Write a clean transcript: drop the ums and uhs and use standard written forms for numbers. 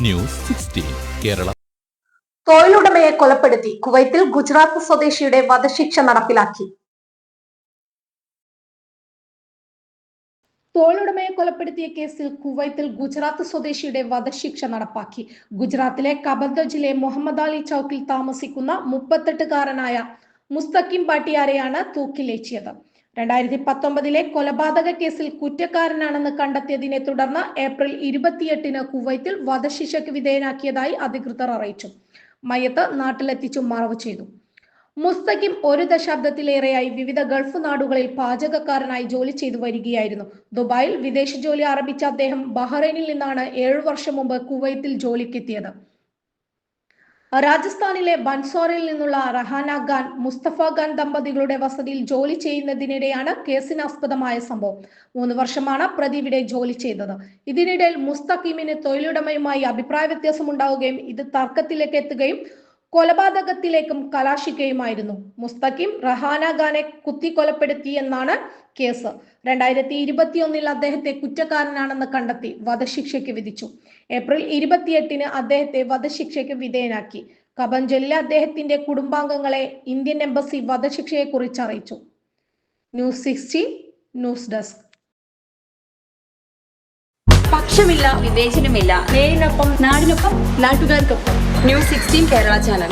News 16 Kerala. തൊഴിലുടമയെ കൊലപ്പെടുത്തി കുവൈത്തിൽ ഗുജറാത്ത് സ്വദേശിയുടെ വധശിക്ഷ നടപ്പിലാക്കി. തൊഴിലുടമയെ കൊലപ്പെടുത്തിയ കേസിൽ കുവൈത്തിൽ ഗുജറാത്ത് സ്വദേശിയുടെ വധശിക്ഷ നടപ്പാക്കി. ഗുജറാത്തിലെ കബർദജിലെ മുഹമ്മദ് അലി ചൌക്കിൽ താമസിക്കുന്ന 38-കാരനായ മുസ്തഖിം ഭാട്ടിയാരെയാണ് തൂക്കിലേറ്റിയത്. 2019 കൊലപാതക കേസിൽ കുറ്റക്കാരനാണെന്ന് കണ്ടെത്തിയതിനെ തുടർന്ന് ഏപ്രിൽ 28 കുവൈത്തിൽ വധശിക്ഷയ്ക്ക് വിധേയനാക്കിയതായി അധികൃതർ അറിയിച്ചു. മയ്യത്ത് നാട്ടിലെത്തിച്ചു മറവ് ചെയ്തു. മുസ്തഖിം 1 ദശാബ്ദത്തിലേറെയായി വിവിധ ഗൾഫ് നാടുകളിൽ പാചകക്കാരനായി ജോലി ചെയ്തു വരികയായിരുന്നു. ദുബായിൽ വിദേശ ജോലി ആരംഭിച്ച അദ്ദേഹം ബഹ്റൈനിൽ നിന്നാണ് 7 വർഷം മുമ്പ് കുവൈത്തിൽ ജോലിക്കെത്തിയത്. രാജസ്ഥാനിലെ ബൻസോറിൽ നിന്നുള്ള റഹാന ഖാൻ, മുസ്തഫ ഖാൻ ദമ്പതികളുടെ വസതിയിൽ ജോലി ചെയ്യുന്നതിനിടെയാണ് കേസിനാസ്പദമായ സംഭവം. 3 വർഷമാണ് പ്രതി ഇവിടെ ജോലി ചെയ്തത്. ഇതിനിടയിൽ മുസ്തഖിമിന് തൊഴിലുടമയുമായി അഭിപ്രായ വ്യത്യാസമുണ്ടാവുകയും ഇത് തർക്കത്തിലേക്ക് എത്തുകയും കൊലപാതകത്തിലേക്കും കലാശിക്കുകയുമായിരുന്നു. മുസ്തഖിം റഹാന ഖാനെ കുത്തിക്കൊലപ്പെടുത്തിയെന്നാണ് കേസ്. 2021 അദ്ദേഹത്തെ കുറ്റക്കാരനാണെന്ന് കണ്ടെത്തി വധശിക്ഷയ്ക്ക് വിധിച്ചു. ഏപ്രിൽ 28 അദ്ദേഹത്തെ വധശിക്ഷയ്ക്ക് വിധേയനാക്കി. കബഞ്ചലിലെ അദ്ദേഹത്തിന്റെ കുടുംബാംഗങ്ങളെ ഇന്ത്യൻ എംബസി വധശിക്ഷയെ കുറിച്ച് അറിയിച്ചു. News 16 news desk. പക്ഷമില്ല, വിവേചനമില്ല. നേരിനൊപ്പം, നാടിനൊപ്പം, നാട്ടുകാർക്കൊപ്പം. News 16 Kerala channel.